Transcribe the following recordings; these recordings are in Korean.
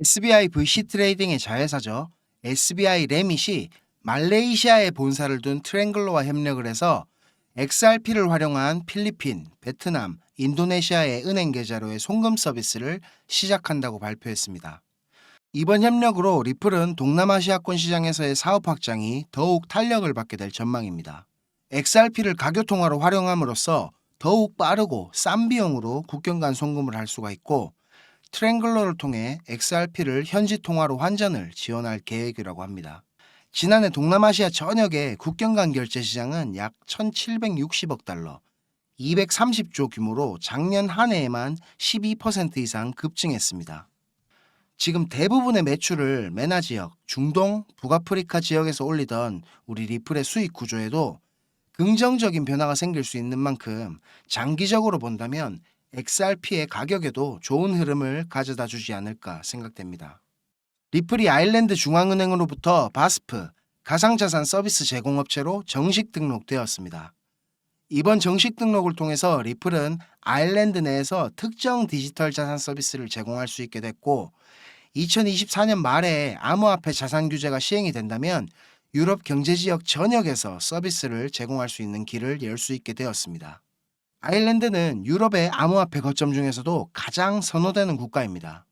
SBI VC 트레이딩의 자회사죠. SBI 레밋이 말레이시아에 본사를 둔 트랭글로와 협력을 해서 XRP를 활용한 필리핀, 베트남, 인도네시아의 은행 계좌로의 송금 서비스를 시작한다고 발표했습니다. 이번 협력으로 리플은 동남아시아권 시장에서의 사업 확장이 더욱 탄력을 받게 될 전망입니다. XRP를 가교통화로 활용함으로써 더욱 빠르고 싼 비용으로 국경 간 송금을 할 수가 있고, 트랭글러를 통해 XRP를 현지 통화로 환전을 지원할 계획이라고 합니다. 지난해 동남아시아 전역의 국경 간 결제 시장은 약 1,760억 달러, 230조 규모로 작년 한 해에만 12% 이상 급증했습니다. 지금 대부분의 매출을 메나 지역, 중동, 북아프리카 지역에서 올리던 우리 리플의 수익 구조에도 긍정적인 변화가 생길 수 있는 만큼 장기적으로 본다면 XRP의 가격에도 좋은 흐름을 가져다 주지 않을까 생각됩니다. 리플이 아일랜드 중앙은행으로부터 바스프, 가상자산 서비스 제공업체로 정식 등록되었습니다. 이번 정식 등록을 통해서 리플은 아일랜드 내에서 특정 디지털 자산 서비스를 제공할 수 있게 됐고, 2024년 말에 암호화폐 자산 규제가 시행이 된다면 유럽 경제지역 전역에서 서비스를 제공할 수 있는 길을 열 수 있게 되었습니다. 아일랜드는 유럽의 암호화폐 거점 중에서도 가장 선호되는 국가입니다.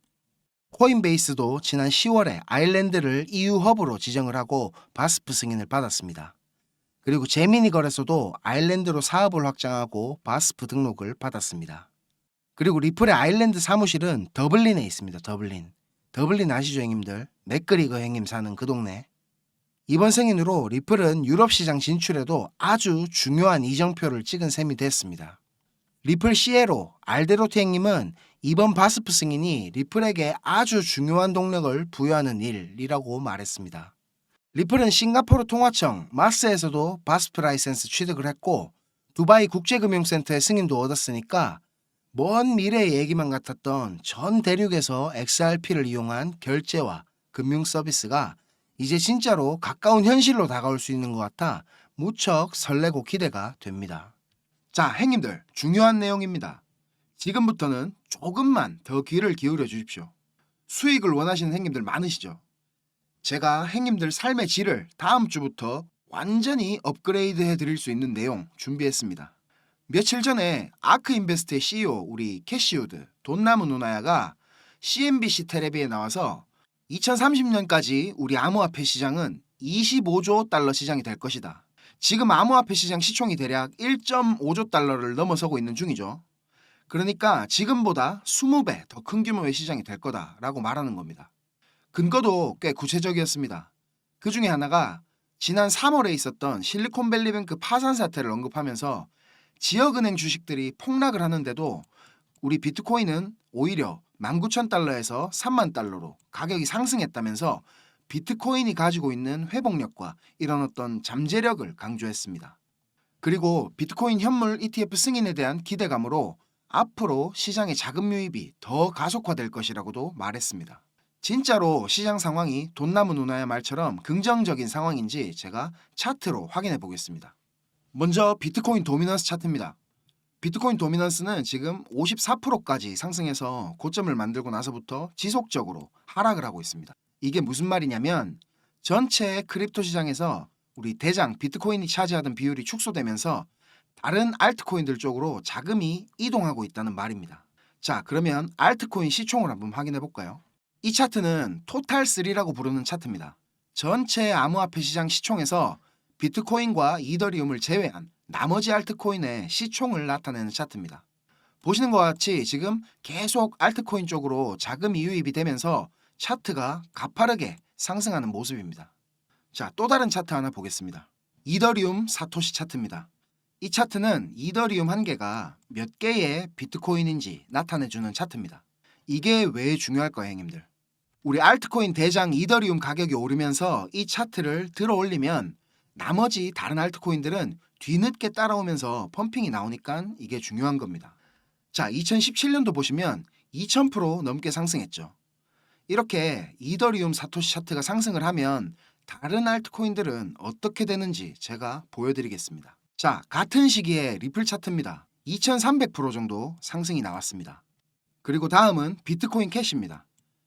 코인베이스도 지난 10월에 아일랜드를 EU 허브로 지정을 하고 바스프 승인을 받았습니다. 그리고 제미니 거래소도 아일랜드로 사업을 확장하고 바스프 등록을 받았습니다. 그리고 리플의 아일랜드 사무실은 더블린에 있습니다. 더블린 아시죠, 형님들? 맥그리거 형님 사는 그 동네. 이번 승인으로 리플은 유럽 시장 진출에도 아주 중요한 이정표를 찍은 셈이 됐습니다. 리플 CEO로 알데로티 형님은 이번 바스프 승인이 리플에게 아주 중요한 동력을 부여하는 일이라고 말했습니다. 리플은 싱가포르 통화청 마스에서도 바스프 라이센스 취득을 했고, 두바이 국제금융센터의 승인도 얻었으니까 먼 미래의 얘기만 같았던 전 대륙에서 XRP를 이용한 결제와 금융 서비스가 이제 진짜로 가까운 현실로 다가올 수 있는 것 같아 무척 설레고 기대가 됩니다. 자, 행님들, 중요한 내용입니다. 지금부터는 조금만 더 귀를 기울여 주십시오. 수익을 원하시는 행님들 많으시죠? 제가 행님들 삶의 질을 다음 주부터 완전히 업그레이드 해드릴 수 있는 내용 준비했습니다. 며칠 전에 아크인베스트의 CEO 우리 캐시우드 돈 남은 누나야가 CNBC 텔레비에 나와서 2030년까지 우리 암호화폐 시장은 25조 달러 시장이 될 것이다. 지금 암호화폐 시장 시총이 대략 1.5조 달러를 넘어서고 있는 중이죠. 그러니까 지금보다 20배 더 큰 규모의 시장이 될 거다라고 말하는 겁니다. 근거도 꽤 구체적이었습니다. 그 중에 하나가 지난 3월에 있었던 실리콘밸리뱅크 파산 사태를 언급하면서 지역은행 주식들이 폭락을 하는데도 우리 비트코인은 오히려 19,000달러에서 30,000달러로 가격이 상승했다면서 비트코인이 가지고 있는 회복력과 이런 어떤 잠재력을 강조했습니다. 그리고 비트코인 현물 ETF 승인에 대한 기대감으로 앞으로 시장의 자금 유입이 더 가속화될 것이라고도 말했습니다. 진짜로 시장 상황이 돈 남은 누나의 말처럼 긍정적인 상황인지 제가 차트로 확인해 보겠습니다. 먼저 비트코인 도미넌스 차트입니다. 비트코인 도미넌스는 지금 54%까지 상승해서 고점을 만들고 나서부터 지속적으로 하락을 하고 있습니다. 이게 무슨 말이냐면 전체 크립토 시장에서 우리 대장 비트코인이 차지하던 비율이 축소되면서 다른 알트코인들 쪽으로 자금이 이동하고 있다는 말입니다. 자, 그러면 알트코인 시총을 한번 확인해 볼까요? 이 차트는 토탈3라고 부르는 차트입니다. 전체 암호화폐 시장 시총에서 비트코인과 이더리움을 제외한 나머지 알트코인의 시총을 나타내는 차트입니다. 보시는 것과 같이 지금 계속 알트코인 쪽으로 자금이 유입이 되면서 차트가 가파르게 상승하는 모습입니다. 자, 또 다른 차트 하나 보겠습니다. 이더리움 사토시 차트입니다. 이 차트는 이더리움 한 개가 몇 개의 비트코인인지 나타내주는 차트입니다. 이게 왜 중요할까요, 형님들? 우리 알트코인 대장 이더리움 가격이 오르면서 이 차트를 들어 올리면 나머지 다른 알트코인들은 뒤늦게 따라오면서 펌핑이 나오니까 이게 중요한 겁니다. 자, 2017년도 보시면 2000% 넘게 상승했죠. 이렇게 이더리움 사토시 차트가 상승을 하면 다른 알트코인들은 어떻게 되는지 제가 보여드리겠습니다. 자, 같은 시기에 리플 차트입니다. 2300% 정도 상승이 나왔습니다. 그리고 다음은 비트코인 캐시입니다.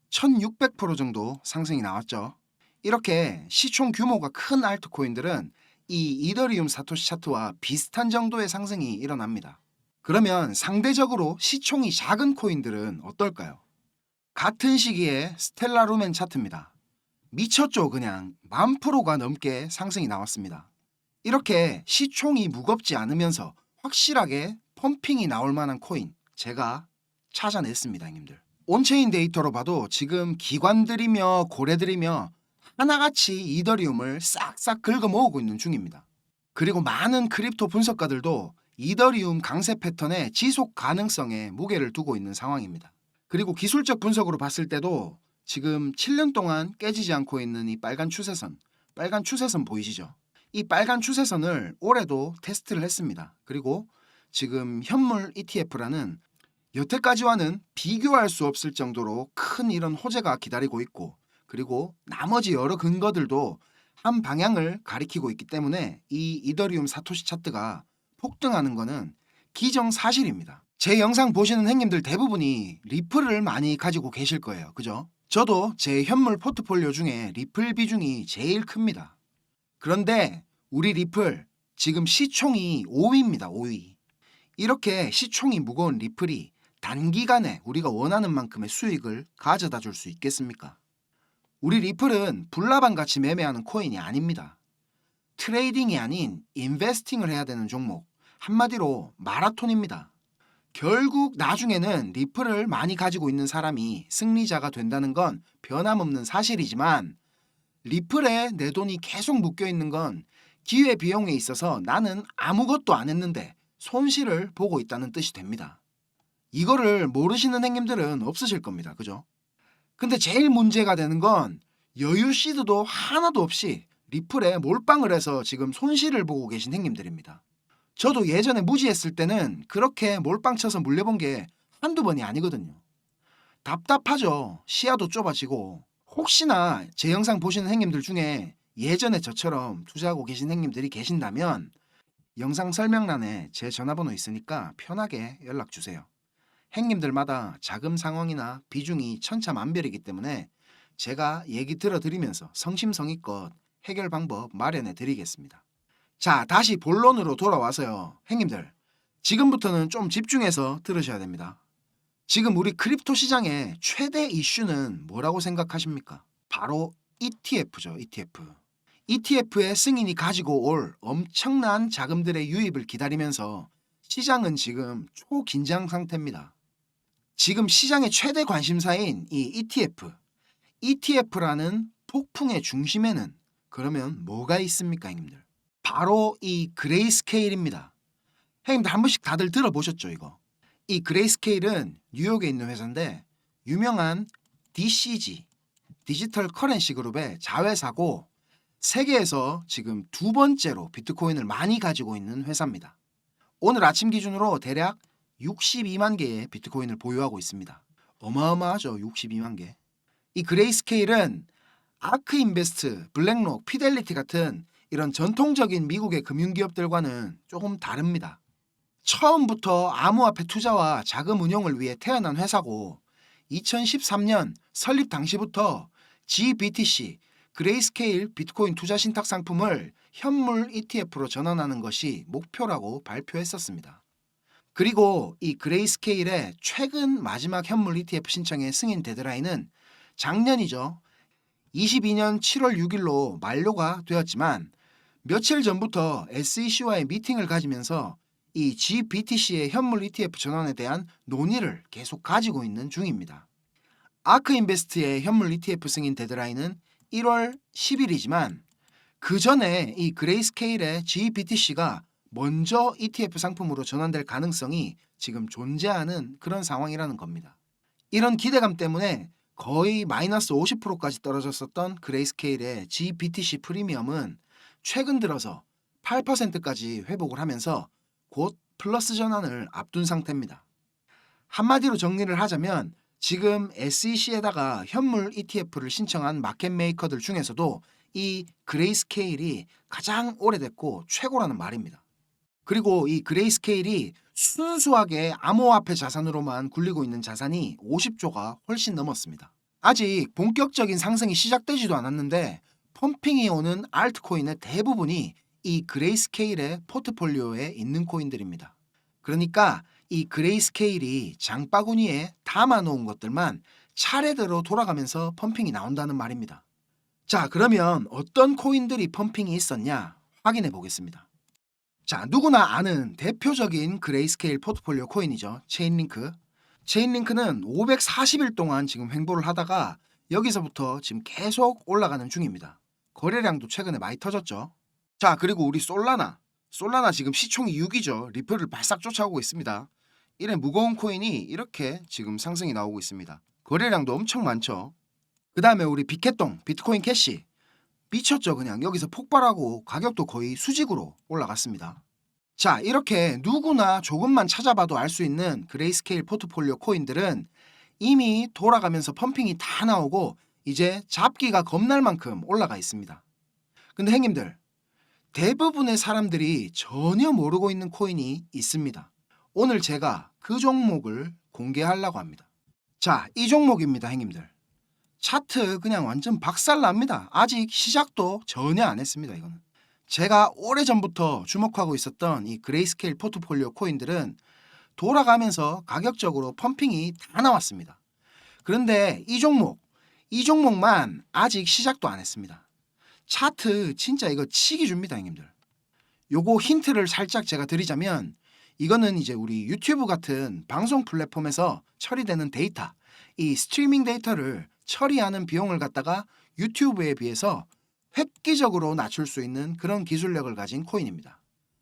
1600% 정도 상승이 나왔죠. 이렇게 시총 규모가 큰 알트코인들은 이 이더리움 사토시 차트와 비슷한 정도의 상승이 일어납니다. 그러면 상대적으로 시총이 작은 코인들은 어떨까요? 같은 시기에 스텔라 루멘 차트입니다. 미쳤죠. 그냥 10,000%가 넘게 상승이 나왔습니다. 이렇게 시총이 무겁지 않으면서 확실하게 펌핑이 나올 만한 코인 제가 찾아냈습니다, 형님들. 온체인 데이터로 봐도 지금 기관들이며 고래들이며 하나같이 이더리움을 싹싹 긁어 모으고 있는 중입니다. 그리고 많은 크립토 분석가들도 이더리움 강세 패턴의 지속 가능성에 무게를 두고 있는 상황입니다. 그리고 기술적 분석으로 봤을 때도 지금 7년 동안 깨지지 않고 있는 이 빨간 추세선 보이시죠? 이 빨간 추세선을 올해도 테스트를 했습니다. 그리고 지금 현물 ETF라는 여태까지와는 비교할 수 없을 정도로 큰 이런 호재가 기다리고 있고, 그리고 나머지 여러 근거들도 한 방향을 가리키고 있기 때문에 이 이더리움 사토시 차트가 폭등하는 것은 기정사실입니다. 제 영상 보시는 형님들 대부분이 리플을 많이 가지고 계실 거예요. 그죠? 저도 제 현물 포트폴리오 중에 리플 비중이 제일 큽니다. 그런데 우리 리플 지금 시총이 5위입니다. 5위. 이렇게 시총이 무거운 리플이 단기간에 우리가 원하는 만큼의 수익을 가져다 줄 수 있겠습니까? 우리 리플은 불나방 같이 매매하는 코인이 아닙니다. 트레이딩이 아닌 인베스팅을 해야 되는 종목, 한마디로 마라톤입니다. 결국 나중에는 리플을 많이 가지고 있는 사람이 승리자가 된다는 건 변함없는 사실이지만, 리플에 내 돈이 계속 묶여 있는 건 기회비용에 있어서 나는 아무것도 안 했는데 손실을 보고 있다는 뜻이 됩니다. 이거를 모르시는 형님들은 없으실 겁니다. 그죠? 근데 제일 문제가 되는 건 여유 시드도 하나도 없이 리플에 몰빵을 해서 지금 손실을 보고 계신 형님들입니다. 저도 예전에 무지했을 때는 그렇게 몰빵 쳐서 물려본 게 한두 번이 아니거든요. 답답하죠. 시야도 좁아지고. 혹시나 제 영상 보시는 형님들 중에 예전에 저처럼 투자하고 계신 형님들이 계신다면 영상 설명란에 제 전화번호 있으니까 편하게 연락 주세요. 형님들마다 자금 상황이나 비중이 천차만별이기 때문에 제가 얘기 들어드리면서 성심성의껏 해결 방법 마련해 드리겠습니다. 자, 다시 본론으로 돌아와서요. 형님들, 지금부터는 좀 집중해서 들으셔야 됩니다. 지금 우리 크립토 시장의 최대 이슈는 뭐라고 생각하십니까? 바로 ETF죠. ETF. ETF의 승인이 가지고 올 엄청난 자금들의 유입을 기다리면서 시장은 지금 초긴장 상태입니다. 지금 시장의 최대 관심사인 이 ETF라는 폭풍의 중심에는 그러면 뭐가 있습니까, 형님들? 바로 이 그레이스케일입니다. 형님들 한 번씩 다들 들어보셨죠, 이거? 이 그레이스케일은 뉴욕에 있는 회사인데 유명한 DCG, 디지털 커런시 그룹의 자회사고 세계에서 지금 두 번째로 비트코인을 많이 가지고 있는 회사입니다. 오늘 아침 기준으로 대략 62만 개의 비트코인을 보유하고 있습니다. 어마어마하죠. 62만 개. 이 그레이스케일은 아크인베스트, 블랙록, 피델리티 같은 이런 전통적인 미국의 금융기업들과는 조금 다릅니다. 처음부터 암호화폐 투자와 자금 운용을 위해 태어난 회사고 2013년 설립 당시부터 GBTC, 그레이스케일 비트코인 투자 신탁 상품을 현물 ETF로 전환하는 것이 목표라고 발표했었습니다. 그리고 이 그레이스케일의 최근 마지막 현물 ETF 신청의 승인 데드라인은 작년이죠. 22년 7월 6일로 만료가 되었지만 며칠 전부터 SEC와의 미팅을 가지면서 이 GBTC의 현물 ETF 전환에 대한 논의를 계속 가지고 있는 중입니다. 아크인베스트의 현물 ETF 승인 데드라인은 1월 10일이지만 그 전에 이 그레이스케일의 GBTC가 먼저 ETF 상품으로 전환될 가능성이 지금 존재하는 그런 상황이라는 겁니다. 이런 기대감 때문에 거의 마이너스 50%까지 떨어졌었던 그레이스케일의 GBTC 프리미엄은 최근 들어서 8%까지 회복을 하면서 곧 플러스 전환을 앞둔 상태입니다. 한마디로 정리를 하자면 지금 SEC에다가 현물 ETF를 신청한 마켓 메이커들 중에서도 이 그레이스케일이 가장 오래됐고 최고라는 말입니다. 그리고 이 그레이스케일이 순수하게 암호화폐 자산으로만 굴리고 있는 자산이 50조가 훨씬 넘었습니다. 아직 본격적인 상승이 시작되지도 않았는데 펌핑이 오는 알트코인의 대부분이 이 그레이스케일의 포트폴리오에 있는 코인들입니다. 그러니까 이 그레이스케일이 장바구니에 담아놓은 것들만 차례대로 돌아가면서 펌핑이 나온다는 말입니다. 자, 그러면 어떤 코인들이 펌핑이 있었냐 확인해 보겠습니다. 자, 누구나 아는 대표적인 그레이스케일 포트폴리오 코인이죠. 체인링크. 체인링크는 540일 동안 지금 횡보를 하다가 여기서부터 지금 계속 올라가는 중입니다. 거래량도 최근에 많이 터졌죠. 자, 그리고 우리 솔라나. 솔라나 지금 시총이 6이죠. 리플을 발싹 쫓아오고 있습니다. 이래 무거운 코인이 이렇게 지금 상승이 나오고 있습니다. 거래량도 엄청 많죠. 그 다음에 우리 비켓동, 비트코인 캐시. 미쳤죠. 그냥 여기서 폭발하고 가격도 거의 수직으로 올라갔습니다. 자, 이렇게 누구나 조금만 찾아봐도 알 수 있는 그레이스케일 포트폴리오 코인들은 이미 돌아가면서 펌핑이 다 나오고 이제 잡기가 겁날 만큼 올라가 있습니다. 근데 형님들, 대부분의 사람들이 전혀 모르고 있는 코인이 있습니다. 오늘 제가 그 종목을 공개하려고 합니다. 자, 이 종목입니다, 형님들. 차트 그냥 완전 박살납니다. 아직 시작도 전혀 안 했습니다, 이거는. 제가 오래전부터 주목하고 있었던 이 그레이스케일 포트폴리오 코인들은 돌아가면서 가격적으로 펌핑이 다 나왔습니다. 그런데 이 종목만 아직 시작도 안 했습니다. 차트 진짜 이거 치기 줍니다, 형님들. 요거 힌트를 살짝 제가 드리자면 이거는 이제 우리 유튜브 같은 방송 플랫폼에서 처리되는 데이터, 이 스트리밍 데이터를 처리하는 비용을 갖다가 유튜브에 비해서 획기적으로 낮출 수 있는 그런 기술력을 가진 코인입니다.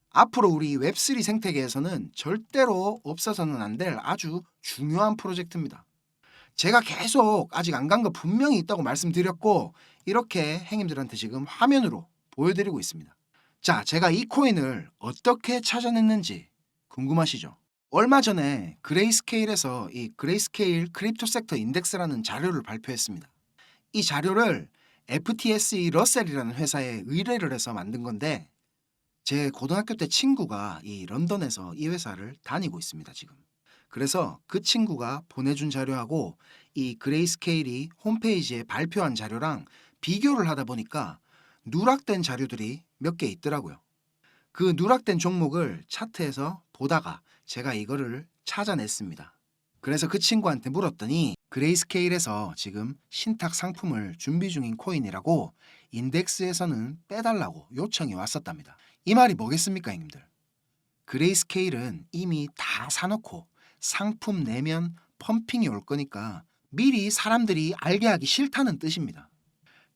앞으로 우리 웹3 생태계에서는 절대로 없어서는 안 될 아주 중요한 프로젝트입니다. 제가 계속 아직 안 간 거 분명히 있다고 말씀드렸고 이렇게 행님들한테 지금 화면으로 보여드리고 있습니다. 자, 제가 이 코인을 어떻게 찾아냈는지 궁금하시죠? 얼마 전에 그레이스케일에서 이 그레이스케일 크립토 섹터 인덱스라는 자료를 발표했습니다. 이 자료를 FTSE 러셀이라는 회사에 의뢰를 해서 만든 건데 제 고등학교 때 친구가 이 런던에서 이 회사를 다니고 있습니다, 지금. 그래서 그 친구가 보내준 자료하고 이 그레이스케일이 홈페이지에 발표한 자료랑 비교를 하다 보니까 누락된 자료들이 몇 개 있더라고요. 그 누락된 종목을 차트에서 보다가 제가 이거를 찾아냈습니다. 그래서 그 친구한테 물었더니 그레이스케일에서 지금 신탁 상품을 준비 중인 코인이라고 인덱스에서는 빼달라고 요청이 왔었답니다. 이 말이 뭐겠습니까, 형님들? 그레이스케일은 이미 다 사놓고 상품 내면 펌핑이 올 거니까 미리 사람들이 알게 하기 싫다는 뜻입니다.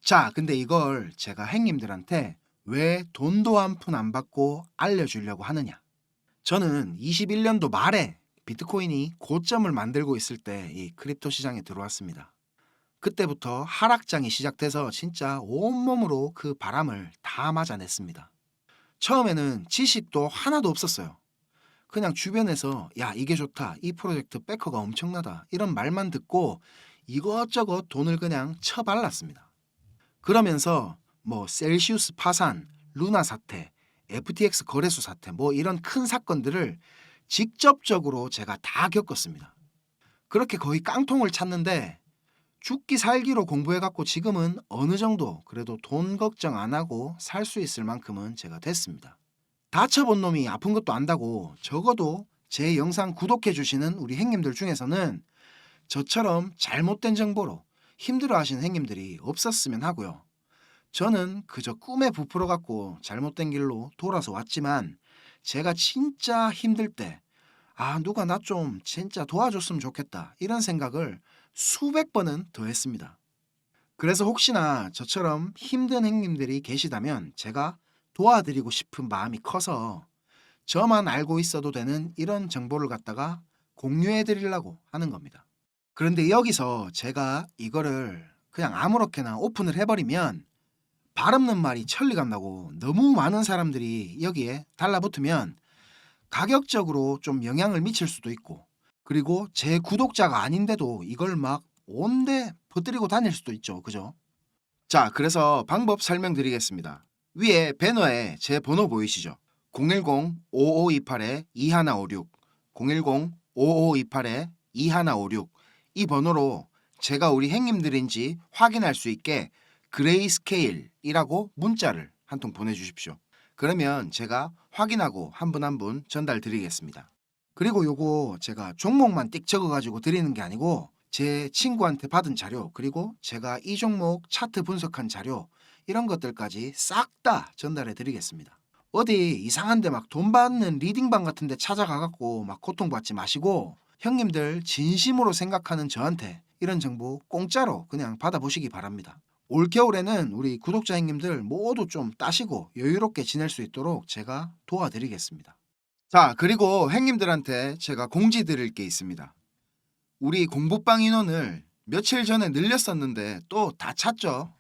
자, 근데 이걸 제가 행님들한테 왜 돈도 한 푼 안 받고 알려주려고 하느냐? 저는 21년도 말에 비트코인이 고점을 만들고 있을 때 이 크립토 시장에 들어왔습니다. 그때부터 하락장이 시작돼서 진짜 온몸으로 그 바람을 다 맞아냈습니다. 처음에는 지식도 하나도 없었어요. 그냥 주변에서 야, 이게 좋다, 이 프로젝트 백허가 엄청나다 이런 말만 듣고 이것저것 돈을 그냥 쳐발랐습니다. 그러면서 뭐 셀시우스 파산, 루나 사태, FTX 거래소 사태 뭐 이런 큰 사건들을 직접적으로 제가 다 겪었습니다. 그렇게 거의 깡통을 찼는데 죽기 살기로 공부해갖고 지금은 어느 정도 그래도 돈 걱정 안 하고 살 수 있을 만큼은 제가 됐습니다. 다쳐본 놈이 아픈 것도 안다고 적어도 제 영상 구독해주시는 우리 행님들 중에서는 저처럼 잘못된 정보로 힘들어하시는 행님들이 없었으면 하고요. 저는 그저 꿈에 부풀어갖고 잘못된 길로 돌아서 왔지만 제가 진짜 힘들 때 누가 나 좀 진짜 도와줬으면 좋겠다 이런 생각을 수백 번은 더 했습니다. 그래서 혹시나 저처럼 힘든 행님들이 계시다면 제가 도와드리고 싶은 마음이 커서 저만 알고 있어도 되는 이런 정보를 갖다가 공유해 드리려고 하는 겁니다. 그런데 여기서 제가 이거를 그냥 아무렇게나 오픈을 해버리면 발 없는 말이 천리가 나고 너무 많은 사람들이 여기에 달라붙으면 가격적으로 좀 영향을 미칠 수도 있고 그리고 제 구독자가 아닌데도 이걸 막 온데 퍼뜨리고 다닐 수도 있죠. 그죠? 자, 그래서 방법 설명드리겠습니다. 위에 배너에 제 번호 보이시죠? 010-5528-2156 010-5528-2156 이 번호로 제가 우리 행님들인지 확인할 수 있게 그레이스케일이라고 문자를 한 통 보내주십시오. 그러면 제가 확인하고 한 분 한 분 전달 드리겠습니다. 그리고 요거 제가 종목만 띡 적어가지고 드리는 게 아니고 제 친구한테 받은 자료, 그리고 제가 이 종목 차트 분석한 자료, 이런 것들까지 싹 다 전달해 드리겠습니다. 어디 이상한데 막 돈 받는 리딩방 같은 데 찾아가갖고 막 고통받지 마시고 형님들 진심으로 생각하는 저한테 이런 정보 공짜로 그냥 받아보시기 바랍니다. 올겨울에는 우리 구독자 형님들 모두 좀 따시고 여유롭게 지낼 수 있도록 제가 도와드리겠습니다. 자, 그리고 형님들한테 제가 공지 드릴 게 있습니다. 우리 공부방 인원을 며칠 전에 늘렸었는데 또 다 찼죠.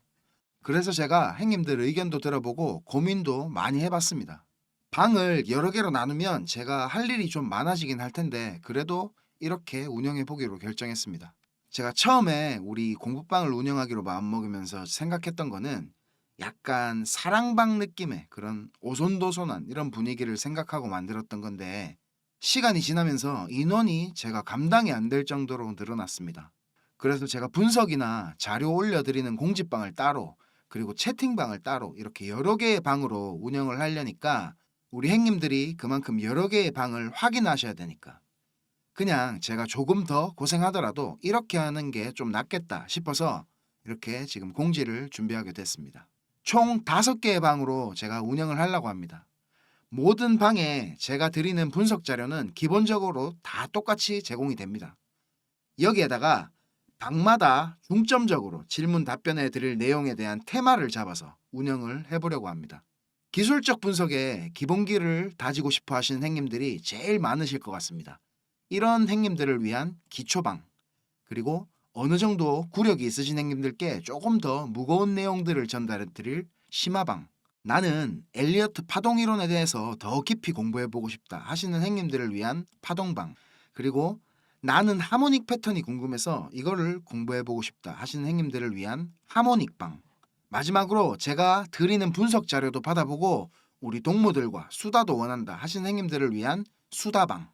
그래서 제가 형님들 의견도 들어보고 고민도 많이 해봤습니다. 방을 여러 개로 나누면 제가 할 일이 좀 많아지긴 할 텐데 그래도 이렇게 운영해 보기로 결정했습니다. 제가 처음에 우리 공부방을 운영하기로 마음먹으면서 생각했던 거는 약간 사랑방 느낌의 그런 오손도손한 이런 분위기를 생각하고 만들었던 건데 시간이 지나면서 인원이 제가 감당이 안 될 정도로 늘어났습니다. 그래서 제가 분석이나 자료 올려드리는 공지방을 따로, 그리고 채팅방을 따로 이렇게 여러 개의 방으로 운영을 하려니까 우리 행님들이 그만큼 여러 개의 방을 확인하셔야 되니까 그냥 제가 조금 더 고생하더라도 이렇게 하는 게 좀 낫겠다 싶어서 이렇게 지금 공지를 준비하게 됐습니다. 총 5개의 방으로 제가 운영을 하려고 합니다. 모든 방에 제가 드리는 분석 자료는 기본적으로 다 똑같이 제공이 됩니다. 여기에다가 방마다 중점적으로 질문 답변해 드릴 내용에 대한 테마를 잡아서 운영을 해보려고 합니다. 기술적 분석에 기본기를 다지고 싶어 하시는 행님들이 제일 많으실 것 같습니다. 이런 행님들을 위한 기초방, 그리고 어느 정도 구력이 있으신 행님들께 조금 더 무거운 내용들을 전달해 드릴 심화방, 나는 엘리어트 파동 이론에 대해서 더 깊이 공부해 보고 싶다 하시는 행님들을 위한 파동방, 그리고 나는 하모닉 패턴이 궁금해서 이거를 공부해 보고 싶다 하시는 행님들을 위한 하모닉방, 마지막으로 제가 드리는 분석 자료도 받아보고 우리 동무들과 수다도 원한다 하시는 행님들을 위한 수다방,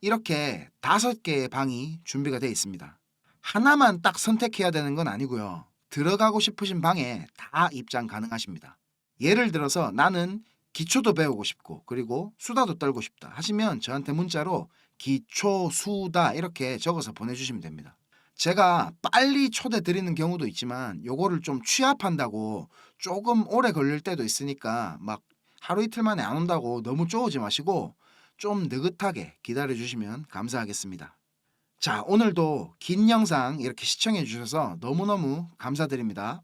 이렇게 5개의 방이 준비가 되어 있습니다. 하나만 딱 선택해야 되는 건 아니고요. 들어가고 싶으신 방에 다 입장 가능하십니다. 예를 들어서 나는 기초도 배우고 싶고 그리고 수다도 떨고 싶다 하시면 저한테 문자로 기초, 수다 이렇게 적어서 보내주시면 됩니다. 제가 빨리 초대 드리는 경우도 있지만 요거를 좀 취합한다고 조금 오래 걸릴 때도 있으니까 막 하루 이틀 만에 안 온다고 너무 쪼우지 마시고 좀 느긋하게 기다려 주시면 감사하겠습니다. 자, 오늘도 긴 영상 이렇게 시청해 주셔서 너무너무 감사드립니다.